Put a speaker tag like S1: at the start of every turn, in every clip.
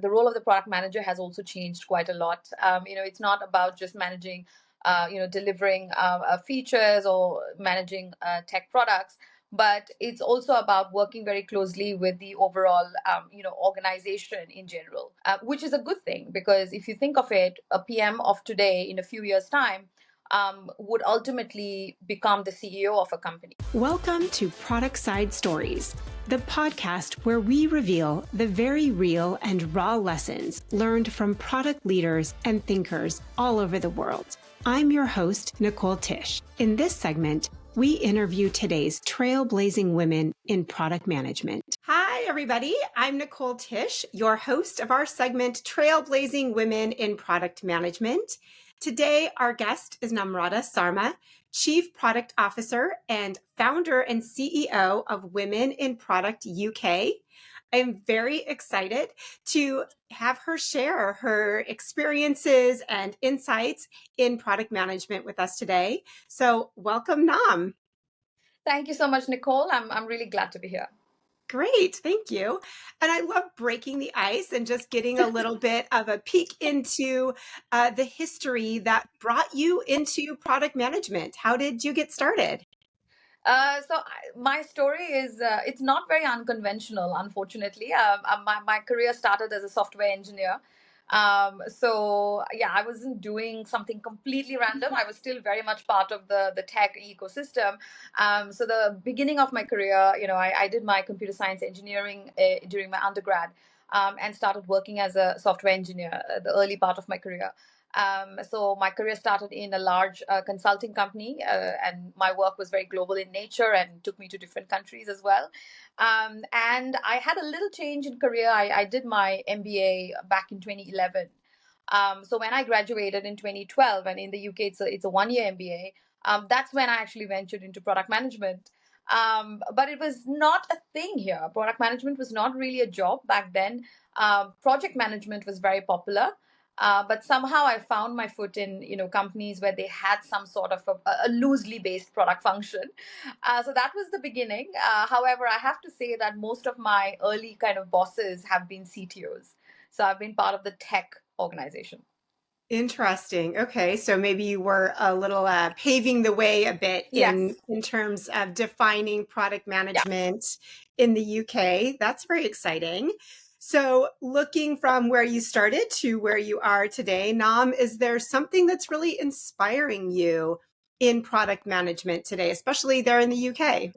S1: the role of the product manager has also changed quite a lot. It's not about just managing, delivering features or managing tech products, but it's also about working very closely with the overall, organization in general, which is a good thing because if you think of it, a PM of today in a few years' time would ultimately become the CEO of a company.
S2: Welcome to Productside Stories, the podcast where we reveal the very real and raw lessons learned from product leaders and thinkers all over the world. I'm your host, Nicole Tieche. In this segment, we interview today's trailblazing women in product management. Hi, everybody. I'm Nicole Tieche, your host of our segment, Trailblazing Women in Product Management. Today, our guest is Namrata Sarmah, Chief Product Officer and founder and CEO of Women in Product UK. I'm very excited to have her share her experiences and insights in product management with us today. So welcome, Nam.
S1: Thank you so much, Nicole. I'm really glad to be here.
S2: Great. Thank you. And I love breaking the ice and just getting a little bit of a peek into the history that brought you into product management. How did you get started?
S1: My story is, it's not very unconventional, unfortunately. My career started as a software engineer. I wasn't doing something completely random. I was still very much part of the tech ecosystem. So the beginning of my career, I did my computer science engineering during my undergrad, and started working as a software engineer the early part of my career. So my career started in a large consulting company, and my work was very global in nature and took me to different countries as well. And I had a little change in career. I did my MBA back in 2011. So when I graduated in 2012, and in the UK it's a 1-year MBA, that's when I actually ventured into product management. But it was not a thing here. Product management was not really a job back then. Project management was very popular. But somehow I found my foot in, companies where they had some sort of a loosely based product function. So that was the beginning. However, I have to say that most of my early kind of bosses have been CTOs. So I've been part of the tech organization.
S2: Interesting. Okay, so maybe you were a little paving the way a bit
S1: Yes.
S2: in terms of defining product
S1: Yeah.
S2: management in the UK. That's very exciting. So, looking from where you started to where you are today, Nam, is there something that's really inspiring you in product management today, especially there in the UK?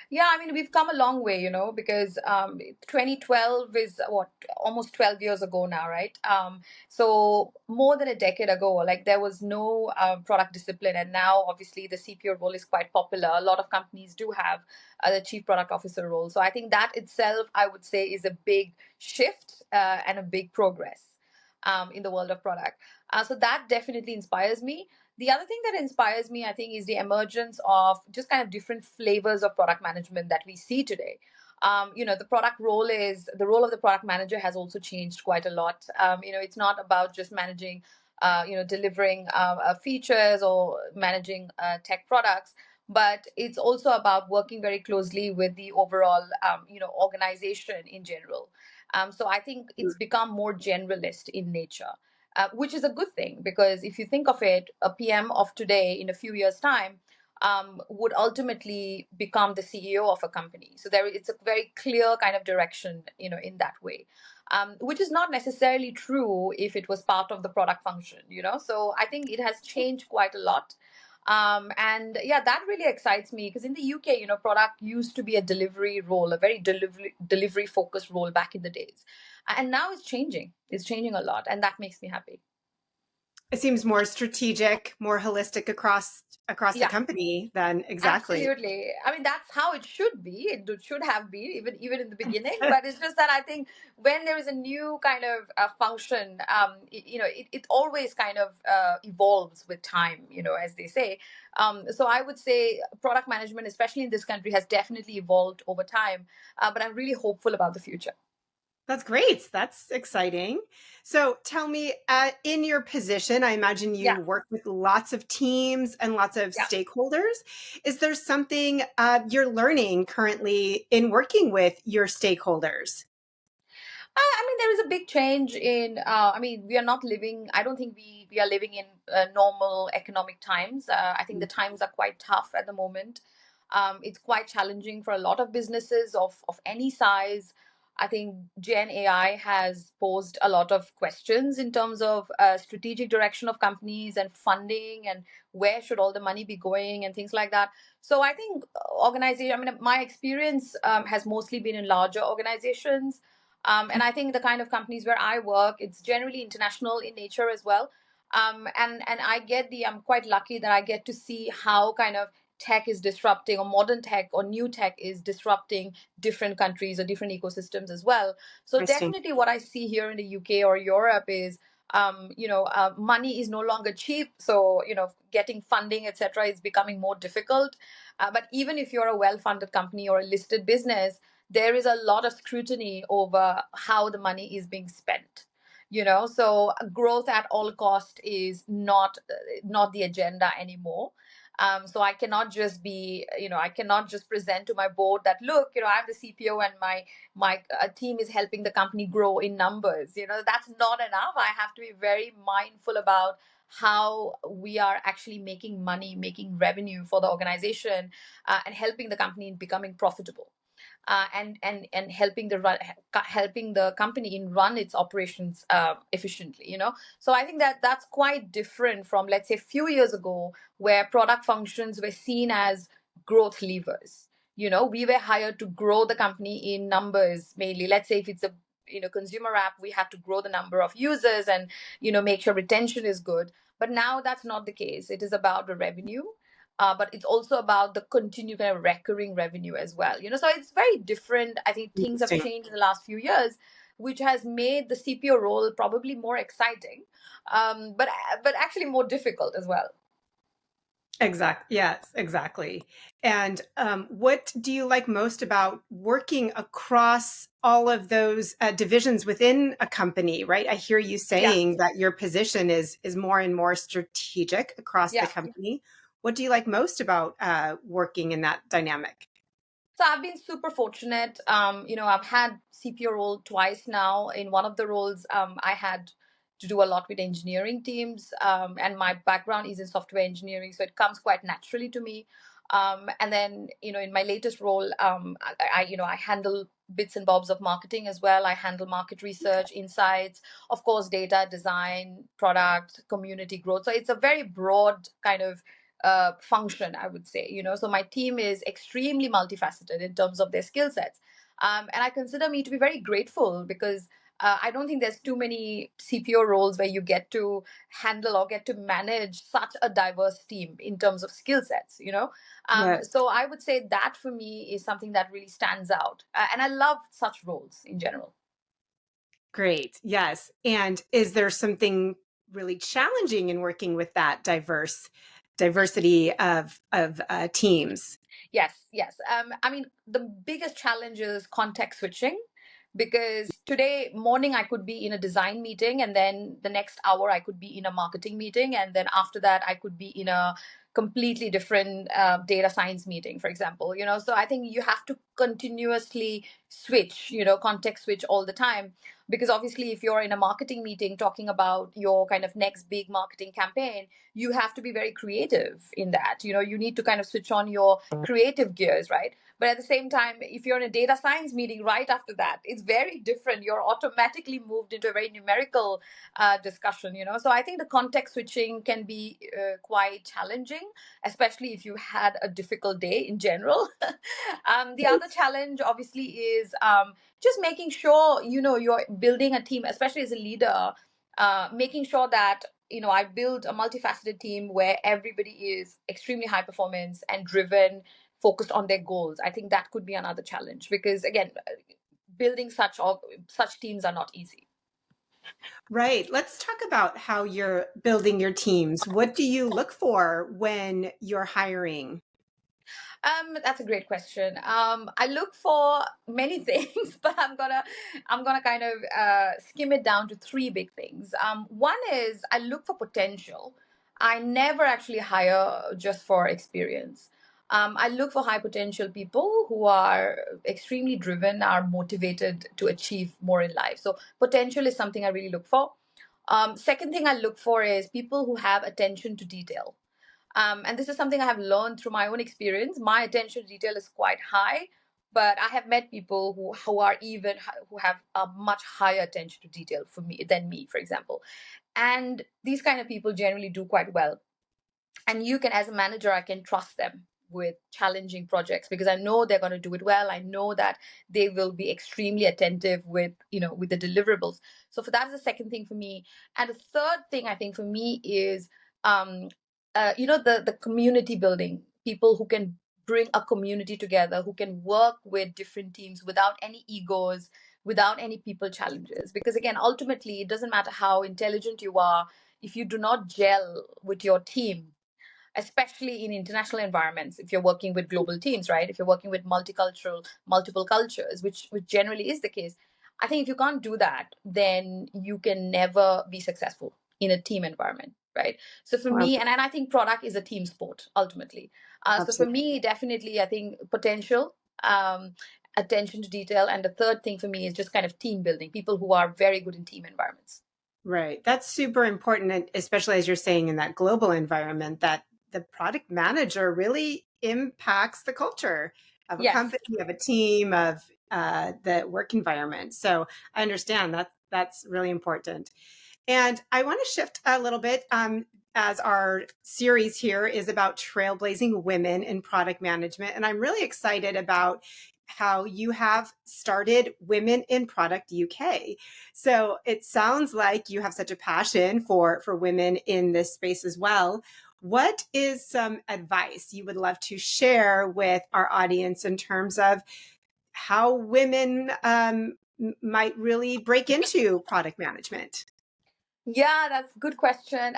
S1: Yeah, I mean, we've come a long way, because 2012 is what, almost 12 years ago now, right? So more than a decade ago, like there was no product discipline. And now, obviously, the CPO role is quite popular. A lot of companies do have the chief product officer role. So I think that itself, I would say, is a big shift and a big progress in the world of product. So that definitely inspires me. The other thing that inspires me, I think, is the emergence of just kind of different flavors of product management that we see today. The role of the product manager has also changed quite a lot. It's not about just managing, delivering features or managing tech products, but it's also about working very closely with the overall, organization in general. So I think it's become more generalist in nature, which is a good thing because if you think of it, a PM of today in a few years' time would ultimately become the CEO of a company. So it's a very clear kind of direction, in that way, which is not necessarily true if it was part of the product function. So I think it has changed quite a lot. And yeah, that really excites me because in the UK, product used to be a delivery role, a very delivery focused role back in the days. And now it's changing. It's changing a lot. And that makes me happy.
S2: It seems more strategic, more holistic across the
S1: Yeah,
S2: company than exactly.
S1: absolutely. I mean, that's how it should be. It should have been even in the beginning. But it's just that I think when there is a new kind of function, it always kind of evolves with time, as they say. So I would say product management, especially in this country, has definitely evolved over time. But I'm really hopeful about the future.
S2: That's great. That's exciting. So tell me, in your position, I imagine you
S1: Yeah.
S2: work with lots of teams and lots of
S1: Yeah.
S2: stakeholders. Is there something you're learning currently in working with your stakeholders?
S1: I mean, there is a big change in. I mean, we are not living. I don't think we are living in normal economic times. I think the times are quite tough at the moment. It's quite challenging for a lot of businesses of any size. I think Gen AI has posed a lot of questions in terms of strategic direction of companies and funding and where should all the money be going and things like that. So I think organization. I mean, my experience has mostly been in larger organizations, and I think the kind of companies where I work, it's generally international in nature as well. And I'm quite lucky that I get to see how kind of tech is disrupting, or modern tech or new tech is disrupting different countries or different ecosystems as well. So
S2: Interesting.
S1: definitely what I see here in the UK or Europe is money is no longer cheap. So, getting funding, etc., is becoming more difficult. But even if you're a well-funded company or a listed business, there is a lot of scrutiny over how the money is being spent. So growth at all cost is not the agenda anymore. So I cannot just I cannot just present to my board that, look, I'm the CPO and my team is helping the company grow in numbers. That's not enough. I have to be very mindful about how we are actually making money, making revenue for the organization, and helping the company in becoming profitable, and helping the company in run its operations efficiently. So I think that that's quite different from, let's say, a few years ago, where product functions were seen as growth levers. We were hired to grow the company in numbers mainly. Let's say if it's a consumer app, we have to grow the number of users and make sure retention is good. But now that's not the case. It is about the revenue, but it's also about the continued kind of recurring revenue as well. So it's very different. I think things have
S2: Interesting.
S1: changed in the last few years, which has made the CPO role probably more exciting, but actually more difficult as well.
S2: Yes, exactly. And what do you like most about working across all of those divisions within a company, right? I hear you
S1: Yeah,
S2: saying that your position is more and more strategic across the
S1: yeah.
S2: company. What do you like most about working in that dynamic?
S1: So I've been super fortunate. I've had CPO role twice now. In one of the roles, I had to do a lot with engineering teams, and my background is in software engineering, so it comes quite naturally to me. And then, in my latest role, I handle bits and bobs of marketing as well. I handle market research, insights, of course, data, design, product, community growth. So it's a very broad kind of function, I would say. So my team is extremely multifaceted in terms of their skill sets, and I consider me to be very grateful, because I don't think there's too many CPO roles where you get to handle or get to manage such a diverse team in terms of skill sets.
S2: Yes.
S1: So I would say that for me is something that really stands out, and I love such roles in general.
S2: Great. Yes. And is there something really challenging in working with that diversity of teams?
S1: Yes, yes. I mean, the biggest challenge is context switching, because today morning I could be in a design meeting, and then the next hour I could be in a marketing meeting, and then after that I could be in a completely different data science meeting, for example. So I think you have to continuously switch, context switch all the time, because obviously if you're in a marketing meeting talking about your kind of next big marketing campaign, you have to be very creative in that. You need to kind of switch on your creative gears, right? But at the same time, if you're in a data science meeting right after that, it's very different. You're automatically moved into a very numerical discussion. So I think the context switching can be quite challenging, especially if you had a difficult day in general. The other challenge obviously is just making sure you're building a team, especially as a leader, making sure that I build a multifaceted team where everybody is extremely high performance and driven, focused on their goals. I think that could be another challenge, because again, building such teams are not easy.
S2: Right. Let's talk about how you're building your teams. What do you look for when you're hiring?
S1: That's a great question. I look for many things, but I'm gonna kind of skim it down to three big things. One is I look for potential. I never actually hire just for experience. I look for high potential people who are extremely driven, are motivated to achieve more in life. So potential is something I really look for. Second thing I look for is people who have attention to detail. And this is something I have learned through my own experience. My attention to detail is quite high, but I have met people who are even who have a much higher attention to detail for me than me, for example. And these kind of people generally do quite well. And you can, as a manager, I can trust them with challenging projects because I know they're going to do it well. I know that they will be extremely attentive with, with the deliverables. So for that is the second thing for me. And the third thing I think for me is um the community building, people who can bring a community together, who can work with different teams without any egos, without any people challenges. Because again, ultimately, it doesn't matter how intelligent you are, if you do not gel with your team, especially in international environments, if you're working with global teams, right? If you're working with multicultural, multiple cultures, which generally is the case, I think if you can't do that, then you can never be successful in a team environment, right? So for
S2: Well,
S1: me, and I think product is a team sport ultimately. So for
S2: absolutely.
S1: me, definitely, I think potential, attention to detail, and the third thing for me is just kind of team building, people who are very good in team environments.
S2: Right. That's super important, and especially as you're saying in that global environment, that the product manager really impacts the culture of a
S1: Yes.
S2: company, of a team, of the work environment. So I understand that that's really important. And I want to shift a little bit as our series here is about trailblazing women in product management. And I'm really excited about how you have started Women in Product UK. So it sounds like you have such a passion for women in this space as well. What is some advice you would love to share with our audience in terms of how women might really break into product management?
S1: Yeah, that's a good question.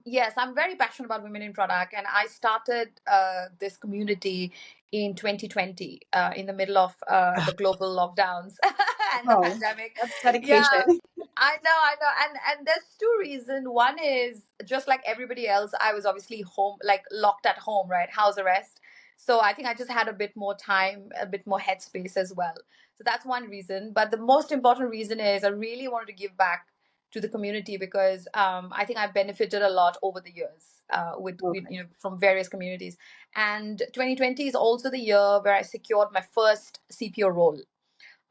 S1: Yes, I'm very passionate about women in product, and I started this community in 2020, in the middle of the global lockdowns and the
S2: Oh,
S1: pandemic.
S2: that's
S1: Yeah,
S2: dedication.
S1: I know, and there's two reasons. One is just like everybody else, I was obviously home, like locked at home, right, house arrest. So I think I just had a bit more time, a bit more headspace as well. So that's one reason. But the most important reason is I really wanted to give back to the community because I think I've benefited a lot over the years with
S2: Okay.
S1: from various communities. And 2020 is also the year where I secured my first CPO role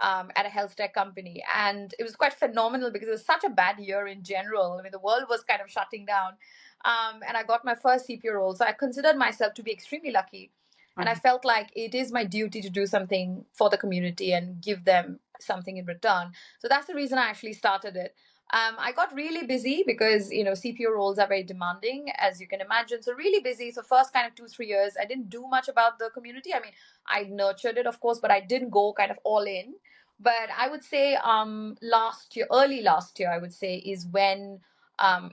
S1: at a health tech company. And it was quite phenomenal because it was such a bad year in general. I mean, the world was kind of shutting down. And I got my first CPO role. So I considered myself to be extremely lucky. And I felt like it is my duty to do something for the community and give them something in return. So that's the reason I actually started it. I got really busy because CPO roles are very demanding, as you can imagine. So really busy. So first kind of 2 3 years, I didn't do much about the community. I mean, I nurtured it, of course, but I didn't go kind of all in. But I would say last year, early last year, I would say is when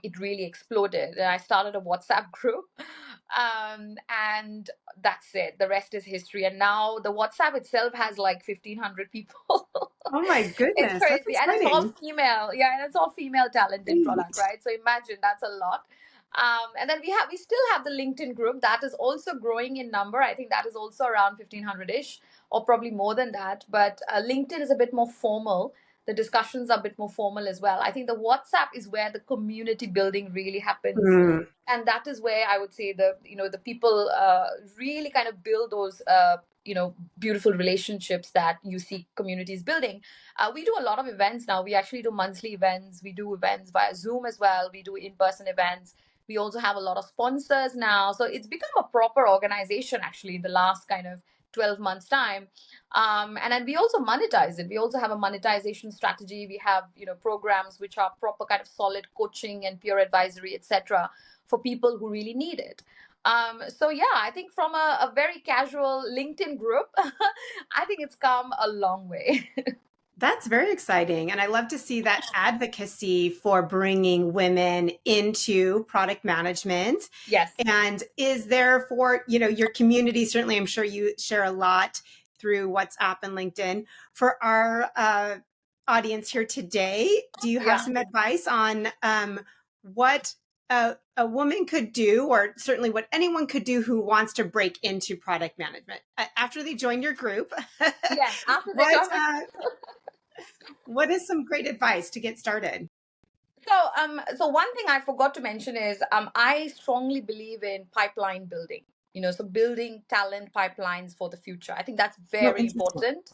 S1: it really exploded. And I started a WhatsApp group. And that's it. The rest is history. And now the WhatsApp itself has like 1,500 people.
S2: Oh my
S1: It's
S2: goodness, that's
S1: crazy. And it's all
S2: exciting.
S1: female. Yeah, and it's all female talent in product,
S2: Sweet.
S1: right? So imagine that's a lot. And then we still have the LinkedIn group that is also growing in number. I think that is also around 1,500-ish, or probably more than that. But LinkedIn is a bit more formal. The discussions are a bit more formal as well. I think the WhatsApp is where the community building really happens,
S2: Mm,
S1: and that is where I would say the people really kind of build those beautiful relationships that you see communities building. We do a lot of events now. We actually do monthly events. We do events via Zoom as well. We do in-person events. We also have a lot of sponsors now, so it's become a proper organization actually in the last kind of 12 months time. And then we also monetize it. We also have a monetization strategy. We have programs which are proper kind of solid coaching and peer advisory, etc., for people who really need it. So yeah, I think from a very casual LinkedIn group, I think it's come a long way.
S2: that's very exciting. And I love to see that advocacy for bringing women into product management.
S1: Yes.
S2: And is there for, your community, certainly I'm sure you share a lot through WhatsApp and LinkedIn. For our audience here today, do you have
S1: Yeah.
S2: some advice on what a woman could do, or certainly what anyone could do who wants to break into product management after they join your group?
S1: Yes, after they
S2: what
S1: join my
S2: what is some great advice to get started?
S1: So one thing I forgot to mention is I strongly believe in pipeline building. So building talent pipelines for the future. I think that's
S2: No,
S1: very
S2: interesting.
S1: important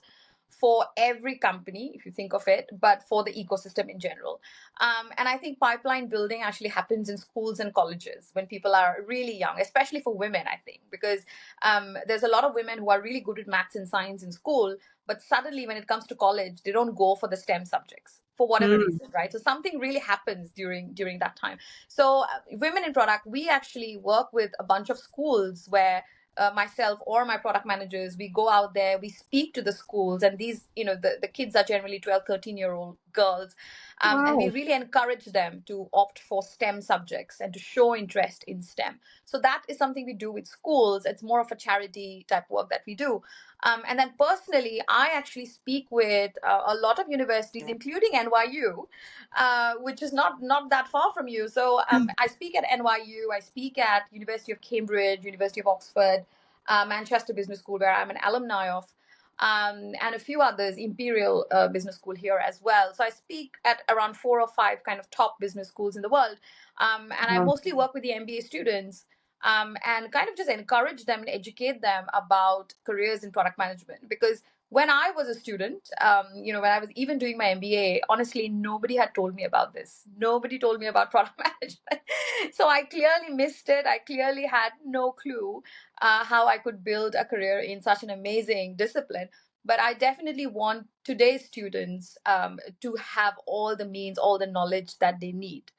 S1: for every company, if you think of it, but for the ecosystem in general. And I think pipeline building actually happens in schools and colleges when people are really young, especially for women, I think, because there's a lot of women who are really good at maths and science in school, but suddenly when it comes to college, they don't go for the STEM subjects for whatever
S2: Mm.
S1: reason, right? So something really happens during that time. So women in product, we actually work with a bunch of schools where myself or my product managers, we go out there, we speak to the schools, and these, the kids are generally 12, 13-year-old girls. And we
S2: Wow.
S1: really encourage them to opt for STEM subjects and to show interest in STEM. So that is something we do with schools. It's more of a charity type work that we do. And then personally, I actually speak with a lot of universities, including NYU, which is not that far from you. So I speak at NYU, I speak at University of Cambridge, University of Oxford, Manchester Business School, where I'm an alumni of, and a few others, Imperial Business School here as well. So I speak at around 4 or 5 kind of top business schools in the world, and I
S2: Wow.
S1: mostly work with the MBA students. And kind of just encourage them and educate them about careers in product management. Because when I was a student, when I was even doing my MBA, honestly, nobody had told me about this. Nobody told me about product management. So I clearly missed it. I clearly had no clue how I could build a career in such an amazing discipline. But I definitely want today's students to have all the means, all the knowledge that they need.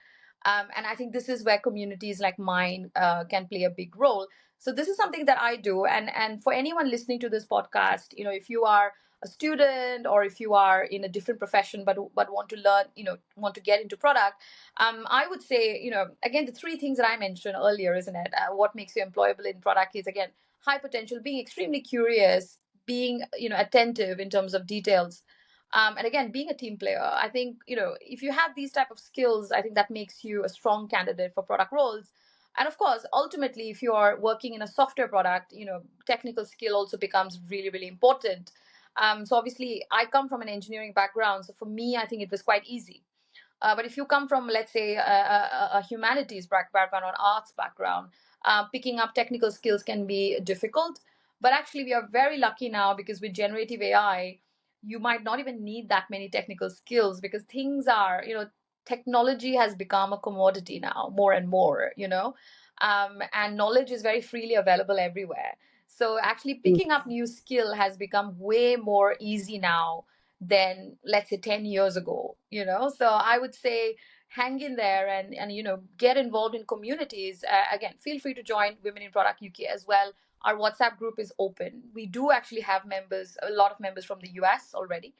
S1: And I think this is where communities like mine can play a big role. So this is something that I do. And for anyone listening to this podcast, if you are a student or if you are in a different profession but want to learn, want to get into product, I would say, again, the 3 things that I mentioned earlier, isn't it? What makes you employable in product is, again, high potential, being extremely curious, being attentive in terms of details, and again, being a team player. I think, if you have these type of skills, I think that makes you a strong candidate for product roles. And of course, ultimately, if you are working in a software product, technical skill also becomes really, really important. So obviously, I come from an engineering background, so for me, I think it was quite easy. But if you come from, let's say, a humanities background or arts background, picking up technical skills can be difficult. But actually, we are very lucky now because with generative AI, you might not even need that many technical skills because things are, technology has become a commodity now more and more, and knowledge is very freely available everywhere. So actually, picking up new skill has become way more easy now than, let's say, 10 years ago. So I would say hang in there and get involved in communities. Again, feel free to join Women in Product UK as well. Our WhatsApp group is open. We do actually have members, a lot of members from the US already.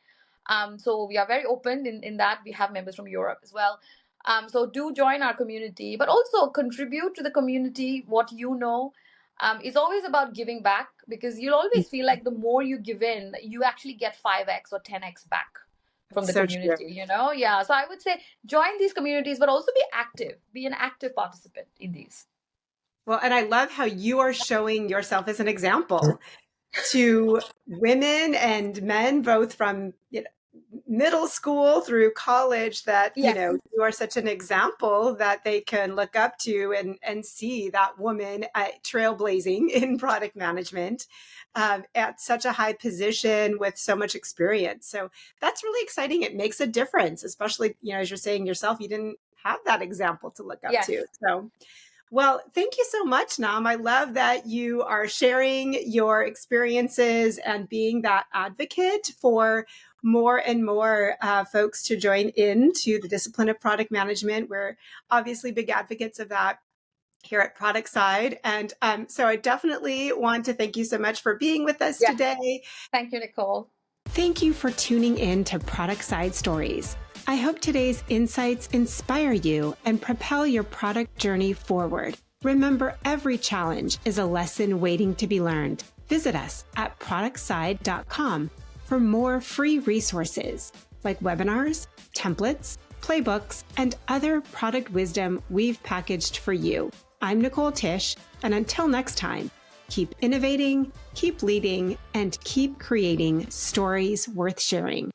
S1: So we are very open in that. We have members from Europe as well. So do join our community, but also contribute to the community what you know. It's always about giving back because you'll always feel like the more you give in, you actually get 5x or 10x back from the
S2: So true.
S1: community, Yeah. So I would say join these communities, but also be active, be an active participant in these.
S2: Well, and I love how you are showing yourself as an example to women and men, both from middle school through college, that
S1: Yes.
S2: you are such an example that they can look up to and see that woman trailblazing in product management at such a high position with so much experience. So that's really exciting. It makes a difference, especially as you're saying yourself, you didn't have that example to look up
S1: Yes.
S2: to. So well, thank you so much, Nam. I love that you are sharing your experiences and being that advocate for more and more folks to join into the discipline of product management. We're obviously big advocates of that here at Productside. And so I definitely want to thank you so much for being with us
S1: Yes.
S2: today.
S1: Thank you, Nicole.
S2: Thank you for tuning in to Productside Stories. I hope today's insights inspire you and propel your product journey forward. Remember, every challenge is a lesson waiting to be learned. Visit us at productside.com for more free resources like webinars, templates, playbooks, and other product wisdom we've packaged for you. I'm Nicole Tieche, and until next time, keep innovating, keep leading, and keep creating stories worth sharing.